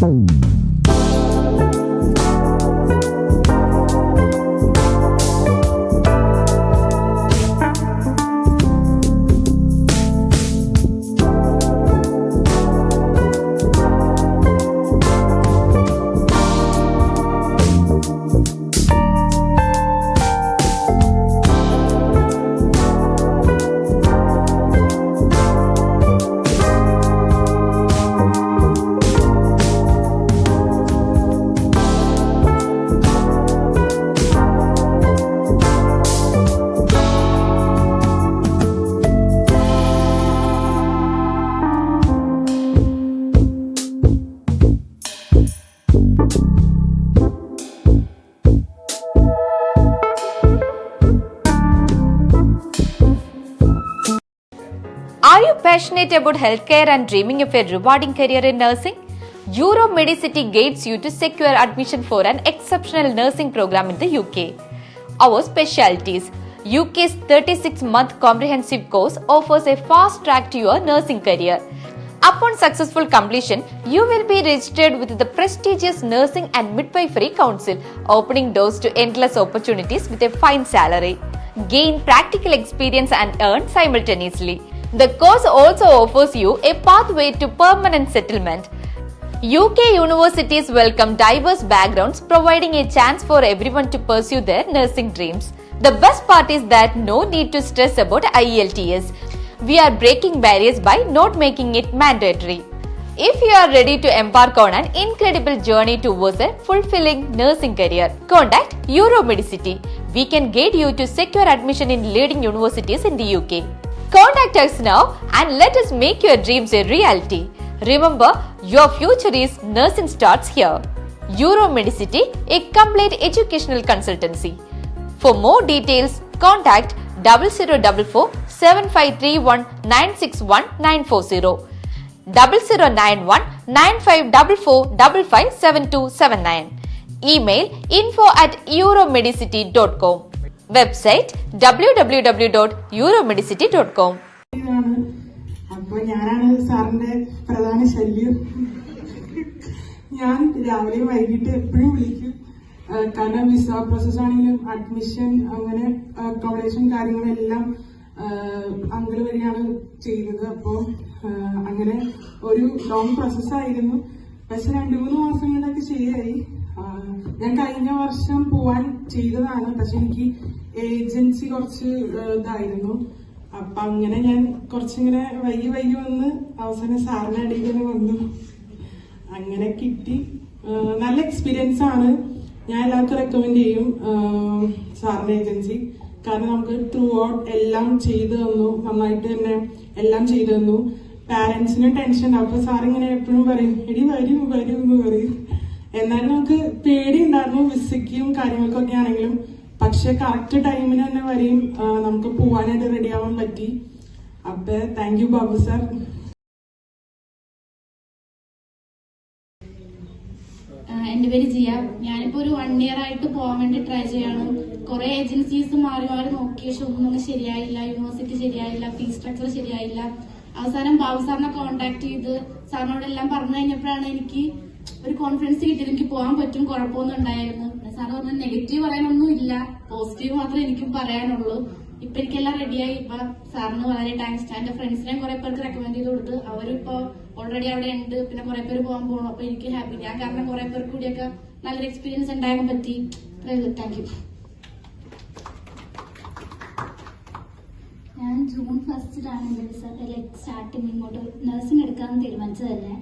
Are you passionate about healthcare and dreaming of a rewarding career in nursing? EuroMedicity guides you to secure admission for an exceptional nursing program in the UK. Our specialties: UK's 36-month comprehensive course offers a fast track to your nursing career. Upon successful completion, you will be registered with the prestigious Nursing and Midwifery Council, opening doors to endless opportunities with a fine salary. Gain practical experience and earn simultaneously. The course also offers you a pathway to permanent settlement. UK universities welcome diverse backgrounds, providing a chance for everyone to pursue their nursing dreams. The best part is that no need to stress about IELTS. We are breaking barriers by not making it mandatory. If you are ready to embark on an incredible journey towards a fulfilling nursing career, contact EuroMedicity. We can guide you to secure admission in leading universities in the UK. Contact us now and let us make your dreams a reality. Remember, your future is nursing starts here. EuroMedicity, a complete educational consultancy. For more details, contact 0044 7531 961 940, 0091 9544 557279. Email info@euromedicity.com. Website www.euromedicity.com. അപ്പോൾ ഞാനാണ് സാറിന്റെ പ്രധാന ശല്യം. ഞാൻ രാവിലെയും വൈകിട്ട് എപ്പോഴും വിളിക്കും. കാരണം വിസ പ്രോസസ് ആണെങ്കിലും അഡ്മിഷൻ അങ്ങനെ അക്കോമഡേഷൻ കാര്യങ്ങളെല്ലാം അങ്കിൾ വഴിയാണ് ചെയ്തത്. അപ്പോൾ അങ്ങനെ ഒരു ലോങ് പ്രോസസ്സായിരുന്നു. പക്ഷെ 2-3 മാസം കൊണ്ടൊക്കെ ശരിയായി. ഞാൻ കഴിഞ്ഞ വർഷം പോവാൻ ചെയ്തതാണ്. പക്ഷെ എനിക്ക് ഏജൻസി കുറച്ച് ഇതായിരുന്നു. അപ്പൊ അങ്ങനെ ഞാൻ കുറച്ചിങ്ങനെ വൈകി വന്ന് അവസാനം സാറിന്റെ അടിയിൽ തന്നെ വന്നു. അങ്ങനെ കിട്ടി. നല്ല എക്സ്പീരിയൻസ് ആണ്. ഞാൻ എല്ലാവർക്കും റെക്കമെൻഡ് ചെയ്യും സാറിന്റെ ഏജൻസി. കാരണം നമുക്ക് ത്രൂ ഔട്ട് എല്ലാം ചെയ്തു തന്നു. നന്നായിട്ട് തന്നെ എല്ലാം ചെയ്തു തന്നു. പാരന്റ്സിന് ടെൻഷൻ. അപ്പൊ സാറിങ്ങനെ എപ്പോഴും പറയും എടി വരും എന്ന് പറയും. എന്നാലും നമുക്ക് പേടി ഉണ്ടായിരുന്നു വിസയ്ക്കും കാര്യങ്ങൾക്കൊക്കെ ആണെങ്കിലും. പക്ഷെ കറക്റ്റ് ടൈമിന് തന്നെ വരെയും നമുക്ക് പോവാനായിട്ട് റെഡി ആവാൻ പറ്റി. അപ്പൊ താങ്ക് യു ബാബു സാർ. എന്റെ പേര് ജിയ. ഞാനിപ്പോ ഒരു 1 year ആയിട്ട് പോകാൻ വേണ്ടി ട്രൈ ചെയ്യാണ്. കുറെ ഏജൻസീസ് മാറി നോക്കി. പക്ഷെ ഒന്നും ശരിയായില്ല. യൂണിവേഴ്സിറ്റി ശരിയായില്ല, ഫീസ് സ്ട്രക്ചർ ശരിയായില്ല. അവസാനം ബാബു സാറിനെ കോൺടാക്ട് ചെയ്ത് സാറിനോടെല്ലാം പറഞ്ഞു കഴിഞ്ഞപ്പോഴാണ് എനിക്ക് ഒരു കോൺഫിഡൻസ് കിട്ടിയത്. എനിക്ക് പോകാൻ പറ്റും, കുഴപ്പമൊന്നും ഉണ്ടായിരുന്നു. സാറ് പറഞ്ഞ നെഗറ്റീവ് പറയാനൊന്നും ഇല്ല, പോസിറ്റീവ് മാത്രമേ എനിക്കും പറയാനുള്ളൂ. ഇപ്പൊ എനിക്കെല്ലാം റെഡിയായി. ഇപ്പൊ സാറിന് വളരെ താങ്ക്സ്. എന്റെ ഫ്രണ്ട്സിനെ കുറെ പേർക്ക് റെക്കമെൻഡ് ചെയ്ത് കൊടുത്ത് അവരിപ്പോ ഓൾറെഡി അവിടെ ഉണ്ട്. പിന്നെ കുറെ പേര് പോകാൻ പോകണം. അപ്പൊ എനിക്ക് ഹാപ്പി. ഞാൻ കാരണം കുറെ പേർക്ക് കൂടിയൊക്കെ നല്ലൊരു എക്സ്പീരിയൻസ് ഉണ്ടാകാൻ പറ്റി. Thank you. ഞാൻ ജൂൺ 1 സ്റ്റാർട്ടിങ് ഇങ്ങോട്ട് നഴ്സിംഗ് എടുക്കാമെന്ന് തീരുമാനിച്ചത് തന്നെ.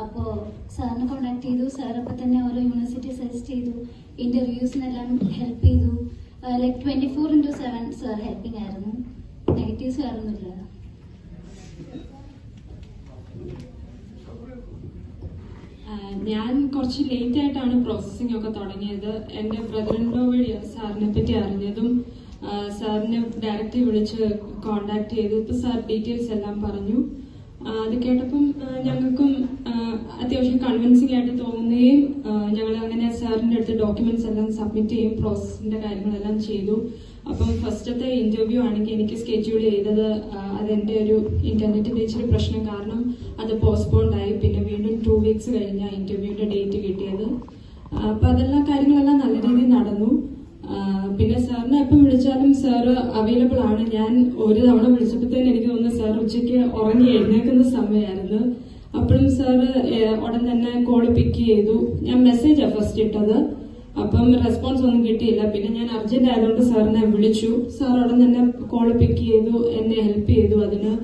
അപ്പോൾ സാറിനെ കോൺടാക്ട് ചെയ്തു. സാർ അപ്പം തന്നെ ഓരോ യൂണിവേഴ്സിറ്റി സജസ്റ്റ് ചെയ്തു. ഇന്റർവ്യൂസിനെല്ലാം ഹെൽപ്പ് ചെയ്തു. 24/7 സാർ ഹെൽപ്പിംഗ് ആയിരുന്നു. നെഗറ്റീവ്സ് വേറൊന്നുമില്ല. ഞാൻ കുറച്ച് ലേറ്റ് ആയിട്ടാണ് പ്രോസസ്സിംഗ് ഒക്കെ തുടങ്ങിയത്. എൻ്റെ ബ്രദറിൻലോ വഴിയാണ് സാറിനെ പറ്റി അറിഞ്ഞതും. സാറിനെ ഡയറക്റ്റ് വിളിച്ച് കോണ്ടാക്ട് ചെയ്തു. ഇപ്പൊ സാർ ഡീറ്റെയിൽസ് എല്ലാം പറഞ്ഞു. അത് കേട്ടപ്പം ഞങ്ങൾക്കും അത്യാവശ്യം കൺവിൻസിംഗ് ആയിട്ട് തോന്നുകയും ഞങ്ങൾ അങ്ങനെ സാറിന്റെ അടുത്ത് ഡോക്യുമെന്റ്സ് എല്ലാം സബ്മിറ്റ് ചെയ്യും. പ്രോസസ്സിന്റെ കാര്യങ്ങളെല്ലാം ചെയ്തു. അപ്പം ഫസ്റ്റത്തെ ഇന്റർവ്യൂ ആണെങ്കിൽ എനിക്ക് സ്കെഡ്യൂൾ ചെയ്തത് അതെന്റെ ഒരു ഇന്റർനെറ്റിന്റെ ഇച്ചിരി പ്രശ്നം കാരണം അത് പോസ്റ്റ്പോണ്ട് ആയി. പിന്നെ വീണ്ടും 2 വീക്സ് കഴിഞ്ഞ ഇന്റർവ്യൂവിന്റെ ഡേറ്റ് കിട്ടിയത്. അപ്പൊ അതെല്ലാം കാര്യങ്ങളെല്ലാം നല്ല രീതിയിൽ നടന്നു. പിന്നെ സാറിനെ എപ്പം വിളിച്ചാലും സാറ് അവൈലബിൾ ആണ്. ഞാൻ ഒരു തവണ വിളിച്ചപ്പോഴത്തേന് എനിക്ക് തോന്നുന്നു സാർ ഉച്ചയ്ക്ക് ഉറങ്ങി എഴുന്നേൽക്കുന്ന സമയമായിരുന്നു. അപ്പോഴും സാറ് ഉടൻ തന്നെ കോൾ പിക്ക് ചെയ്തു. ഞാൻ മെസ്സേജാണ് ഫസ്റ്റ് ഇട്ടത്. അപ്പം റെസ്പോൺസ് ഒന്നും കിട്ടിയില്ല. പിന്നെ ഞാൻ അർജന്റ് ആയതുകൊണ്ട് സാറിനെ വിളിച്ചു. സാർ ഉടൻ തന്നെ കോൾ പിക്ക് ചെയ്തു, എന്നെ ഹെൽപ്പ് ചെയ്തു അതിന്.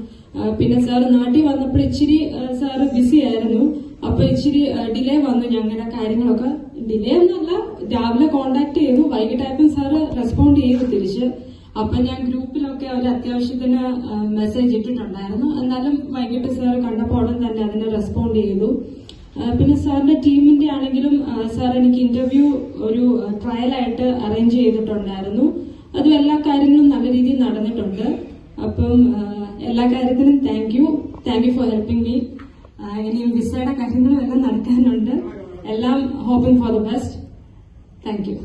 പിന്നെ സാർ നാട്ടിൽ വന്നപ്പോൾ ഇച്ചിരി സാറ് ബിസി ആയിരുന്നു. അപ്പൊ ഇച്ചിരി ഡിലേ വന്നു. ഞങ്ങളുടെ കാര്യങ്ങളൊക്കെ ഡിലേ ഒന്നുമല്ല, രാവിലെ കോണ്ടാക്ട് ചെയ്തു, വൈകിട്ടായപ്പോൾ സാറ് റെസ്പോണ്ട് ചെയ്തു തിരിച്ച്. അപ്പൊ ഞാൻ ഗ്രൂപ്പിലൊക്കെ ഒരു അത്യാവശ്യത്തിന് മെസ്സേജ് ഇട്ടിട്ടുണ്ടായിരുന്നു. എന്നാലും വൈകിട്ട് സാർ കണ്ടപ്പോൾ ഉടൻ തന്നെ അതിന് റെസ്പോണ്ട് ചെയ്തു. പിന്നെ സാറിന്റെ ടീമിന്റെ ആണെങ്കിലും സാർ എനിക്ക് ഇന്റർവ്യൂ ഒരു ട്രയലായിട്ട് അറേഞ്ച് ചെയ്തിട്ടുണ്ടായിരുന്നു. അതും എല്ലാ കാര്യങ്ങളും നല്ല രീതിയിൽ നടന്നിട്ടുണ്ട്. അപ്പം എല്ലാ കാര്യത്തിനും thank you for helping me. ഇനിയും വിസയുടെ കാര്യങ്ങളും എല്ലാം നടക്കാനുണ്ട്. എല്ലാം hoping for the best. Thank you.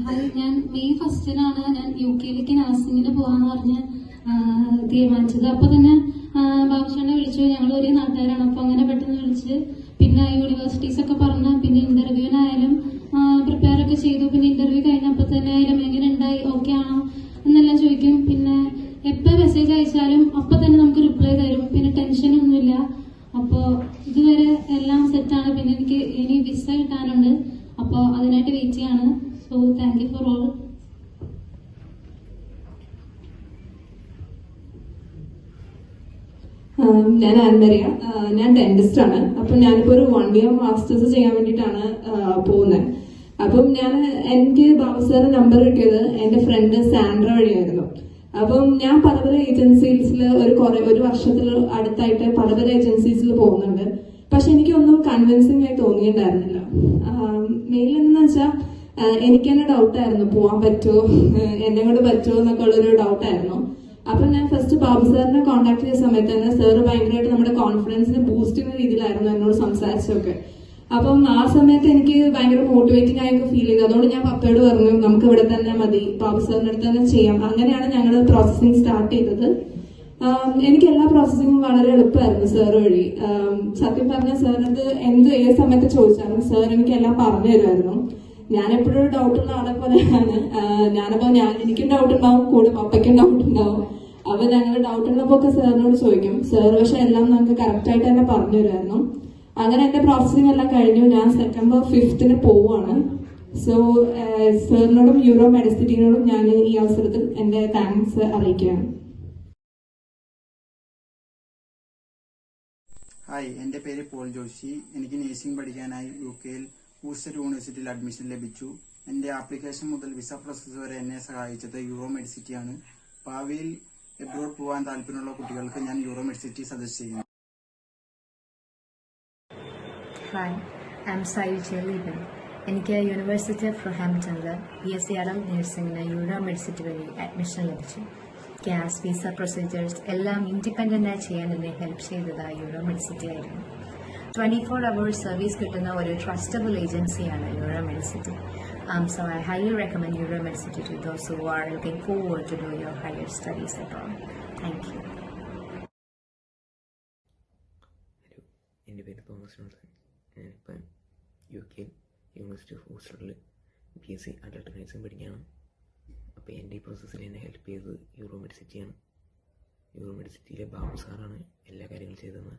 Hi, ഞാൻ മെയ് 1 ഞാൻ UK നഴ്സിംഗിന് പോകാന്ന് പറഞ്ഞ് തീരുമാനിച്ചത്. അപ്പൊ തന്നെ ബാബുശാനെ വിളിച്ചു. ഞങ്ങൾ ഒരേ നാട്ടുകാരാണ്. അപ്പൊ അങ്ങനെ പെട്ടെന്ന് വിളിച്ച് പിന്നെ യൂണിവേഴ്സിറ്റീസ് ഒക്കെ പറഞ്ഞ് പിന്നെ ഇന്റർവ്യൂവിനായാലും പ്രിപ്പയർ ഒക്കെ ചെയ്തു. പിന്നെ ഇന്റർവ്യൂ കഴിഞ്ഞപ്പോൾ തന്നെ ആയാലും എങ്ങനെ ഉണ്ടായി, ഓക്കെ ആണോ എന്നെല്ലാം ചോദിക്കും. പിന്നെ എപ്പോൾ മെസ്സേജ് അയച്ചാലും അപ്പൊ തന്നെ നമുക്ക് റിപ്ലൈ തരും. പിന്നെ ടെൻഷനൊന്നുമില്ല. അപ്പോൾ ഇതുവരെ എല്ലാം സെറ്റാണ്. പിന്നെ എനിക്ക് ഇനി വിസ കിട്ടാനുണ്ട്. അപ്പോൾ അതിനായിട്ട് വെയിറ്റ് ചെയ്യാണ്. So thank you for all. ഞാൻ ആൻമരിയ. ഞാൻ ഡെന്റിസ്റ്റ് ആണ്. അപ്പം ഞാനിപ്പോ ഒരു 1 year മാസ്റ്റേഴ്സ് ചെയ്യാൻ വേണ്ടിയിട്ടാണ് പോകുന്നത്. അപ്പം എനിക്ക് ബാബു സാറിന്റെ നമ്പർ കിട്ടിയത് എന്റെ ഫ്രണ്ട് സാൻഡ്ര വഴിയായിരുന്നു. അപ്പം ഞാൻ പല പല ഏജൻസീസിൽ ഒരു വർഷത്തിൽ അടുത്തായിട്ട് പല പല ഏജൻസീസിൽ പോകുന്നുണ്ട്. പക്ഷെ എനിക്കൊന്നും കൺവിൻസിംഗ് ആയി തോന്നിയിട്ടുണ്ടായിരുന്നില്ല. മെയിൻ എന്ന് വെച്ചാൽ എനിക്ക് തന്നെ ഡൗട്ടായിരുന്നു, പോവാൻ പറ്റുമോ, എന്നെ കൊണ്ട് പറ്റുമോ എന്നൊക്കെ ഉള്ളൊരു ഡൗട്ടായിരുന്നു. അപ്പൊ ഞാൻ ഫസ്റ്റ് ബാബു സാറിനെ കോൺടാക്ട് ചെയ്ത സമയത്ത് തന്നെ സാറ് ഭയങ്കരമായിട്ട് നമ്മുടെ കോൺഫിഡൻസിനെ ബൂസ്റ്റ് ചെയ്യുന്ന രീതിയിലായിരുന്നു എന്നോട് സംസാരിച്ചൊക്കെ. അപ്പം ആ സമയത്ത് എനിക്ക് ഭയങ്കര മോട്ടിവേറ്റിംഗ് ആയൊക്കെ ഫീൽ ചെയ്തു. അതുകൊണ്ട് ഞാൻ പപ്പയോട് പറഞ്ഞു നമുക്ക് ഇവിടെ തന്നെ മതി, ബാബു സാറിന്റെ അടുത്ത് തന്നെ ചെയ്യാം. അങ്ങനെയാണ് ഞങ്ങൾ പ്രോസസ്സിംഗ് സ്റ്റാർട്ട് ചെയ്തത്. എനിക്ക് എല്ലാ പ്രോസസ്സിങ്ങും വളരെ എളുപ്പമായിരുന്നു സാർ വഴി. സത്യം പറഞ്ഞ സാറിനത് ഏത് സമയത്ത് ചോദിച്ചാലും സാർ എനിക്ക് എല്ലാം പറഞ്ഞു തരുമായിരുന്നു. ഞാനെപ്പോഴും ഡൗട്ടുള്ള ആളെ പോലെയാണ്. എനിക്കും ഡൗട്ട് ഉണ്ടാവും, കൂടെ പപ്പയ്ക്കും ഡൗട്ട് ഉണ്ടാവും. അപ്പൊ ഞങ്ങൾ ഡൗട്ട് ഉള്ളപ്പോ ഒക്കെ സാറിനോട് ചോദിക്കും. സാർ പക്ഷെ എല്ലാം നമുക്ക് കറക്റ്റ് ആയിട്ട് തന്നെ പറഞ്ഞു തരുമായിരുന്നു. അങ്ങനെ എന്റെ പ്രോസസ്സിംഗ് എല്ലാം കഴിഞ്ഞു. ഞാൻ September 5th പോവുകയാണ്. സോ സാറിനോടും യൂറോ മെഡിസിറ്റിനോടും ഞാൻ ഈ അവസരത്തിൽ എന്റെ താങ്ക്സ് അറിയിക്കുകയാണ്. ഹായ്, എൻ്റെ പേര് പോൾ ജോഷി. എനിക്ക് നേഴ്സിംഗ് പഠിക്കാനായി UK-യിൽ വൂസ്റ്റർ യൂണിവേഴ്സിറ്റിയിൽ അഡ്മിഷൻ ലഭിച്ചു. എൻ്റെ ആപ്ലിക്കേഷൻ മുതൽ വിസ പ്രോസസ് വരെ എന്നെ സഹായിച്ചത് യൂറോ മെഡിസിറ്റിയാണ്. ഭാവിയിൽ എബ്രോഡ് പോകാൻ താല്പര്യമുള്ള കുട്ടികൾക്ക് ഞാൻ യൂറോ മെഡിസിറ്റി സജസ്റ്റ് ചെയ്യുന്നു. Hi, I am Sayujya Leeban. എനിക്ക് യൂണിവേഴ്സിറ്റി ഓഫ് റൊഹാംപ്ടണിൽ BSc അഡൽട്ട് നഴ്സിംഗിന് യൂറോ മെഡിസിറ്റി വഴി അഡ്മിഷൻ ലഭിച്ചു. ഗ്യാസ്, വിസ പ്രൊസീജിയേഴ്സ് എല്ലാം ഇൻഡിപെൻഡൻ്റായി ചെയ്യാൻ എന്നെ ഹെൽപ്പ് ചെയ്തത് യൂറോ മെഡിസിറ്റി ആയിരുന്നു. 24 hours സർവീസ് കിട്ടുന്ന ഒരു ട്രസ്റ്റബിൾ ഏജൻസിയാണ് euro Medicity. So I highly recommend Euro Medicity to those who are looking forward to do your higher studies abroad. Thank you. Hello, എൻ്റെ പേര് തോമസ് ജോൺസൺ. ഞാനിപ്പം UK university of വൂസ്റ്ററിൽ BSc adult nursing പഠിക്കുകയാണ്. അപ്പോൾ എൻ്റെ ഈ പ്രോസസ്സിൽ എന്നെ ഹെൽപ്പ് ചെയ്തത് യൂറോ മെഡിസിറ്റിയാണ്. യൂറോ മെഡിസിറ്റിയിലെ ബാബു സാറാണ് എല്ലാ കാര്യങ്ങളും ചെയ്തതെന്ന്.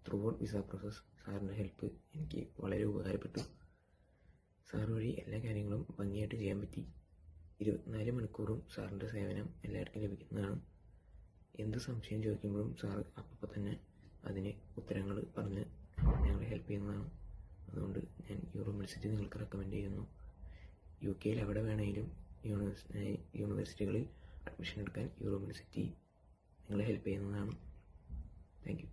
ത്രൂ ഔട്ട് വിസ പ്രോസസ് സാറിൻ്റെ ഹെൽപ്പ് എനിക്ക് വളരെ ഉപകാരപ്പെട്ടു. സാർ വഴി എല്ലാ കാര്യങ്ങളും ഭംഗിയായിട്ട് ചെയ്യാൻ പറ്റി. 24 മണിക്കൂറും സാറിൻ്റെ സേവനം എല്ലാവർക്കും ലഭിക്കുന്നതാണ്. എന്ത് സംശയം ചോദിക്കുമ്പോഴും സാർ അപ്പം തന്നെ അതിന് ഉത്തരങ്ങൾ പറഞ്ഞ് ഞങ്ങളെ ഹെൽപ്പ് ചെയ്യുന്നതാണ്. അതുകൊണ്ട് ഞാൻ യൂറോ മെഡിസിറ്റി നിങ്ങൾക്ക് റെക്കമെൻഡ് ചെയ്യുന്നു. UK-യിൽ എവിടെ വേണമെങ്കിലും യൂണിവേഴ്സിറ്റികളിൽ അഡ്മിഷൻ എടുക്കാൻ യൂറോ മെഡിസിറ്റി നിങ്ങളെ ഹെൽപ്പ് ചെയ്യുന്നതാണ്. Thank you.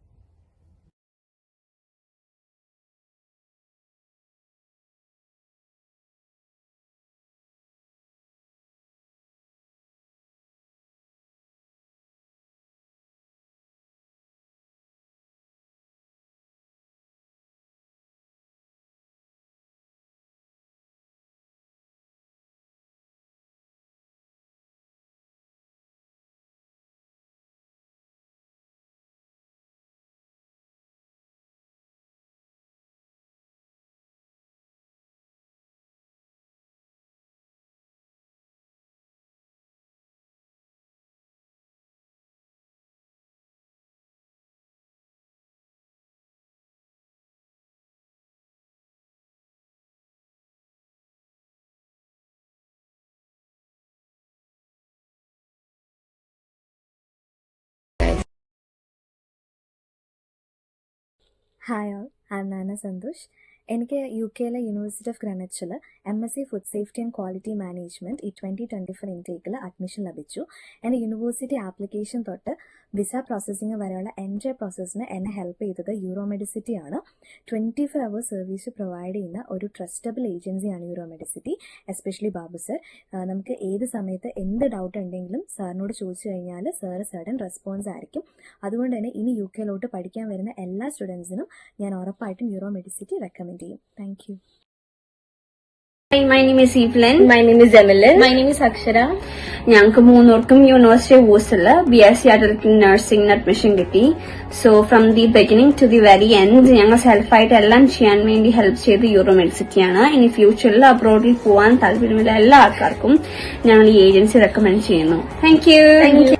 Hi all, I am Nana Santhosh. എനിക്ക് UK യൂണിവേഴ്സിറ്റി ഓഫ് ഗ്രാനച്ചിൽ MSc food safety and quality management ഈ 2024 ഇൻടേക്കിൽ അഡ്മിഷൻ ലഭിച്ചു. എൻ്റെ യൂണിവേഴ്സിറ്റി ആപ്ലിക്കേഷൻ തൊട്ട് വിസ പ്രോസസ്സിങ് വരെയുള്ള എൻ്റെ പ്രോസസ്സിന് എന്നെ ഹെൽപ്പ് ചെയ്തത് യൂറോമെഡിസിറ്റി ആണ്. 24 hours സർവീസ് പ്രൊവൈഡ് ചെയ്യുന്ന ഒരു ട്രസ്റ്റബിൾ ഏജൻസിയാണ് യൂറോമെഡിസിറ്റി. എസ്പെഷ്യലി ബാബു സർ, നമുക്ക് ഏത് സമയത്ത് എന്ത് ഡൗട്ട് ഉണ്ടെങ്കിലും സാറിനോട് ചോദിച്ചു കഴിഞ്ഞാൽ സാറ് സഡൻ റെസ്പോൺസ് ആയിരിക്കും. അതുകൊണ്ട് തന്നെ ഇനി UK പഠിക്കാൻ വരുന്ന എല്ലാ സ്റ്റുഡൻസിനും ഞാൻ ഉറപ്പായിട്ടും യൂറോമെഡിസിറ്റി റെക്കമെൻഡ് ചെയ്യും. Thank you. Hi, my name is Evelyn. My name is Emily. My name is Akshara. ഞങ്ങൾക്ക് മൂന്നൂർക്കും യൂണിവേഴ്സിറ്റി വൂസില് BSc Adult Nursing അഡ്മിഷൻ കിട്ടി. So from the beginning to the very end ഞങ്ങൾ സെൽഫായിട്ട് എല്ലാം ചെയ്യാൻ വേണ്ടി ഹെൽപ്പ് ചെയ്ത് യൂറോമെഡിസിറ്റിയാണ്. ഇനി ഫ്യൂച്ചറിൽ അബ്രോഡിൽ പോകാൻ താല്പര്യമുള്ള എല്ലാ ആൾക്കാർക്കും ഞങ്ങൾ ഈ ഏജൻസി റെക്കമെൻഡ് ചെയ്യുന്നു. Thank you.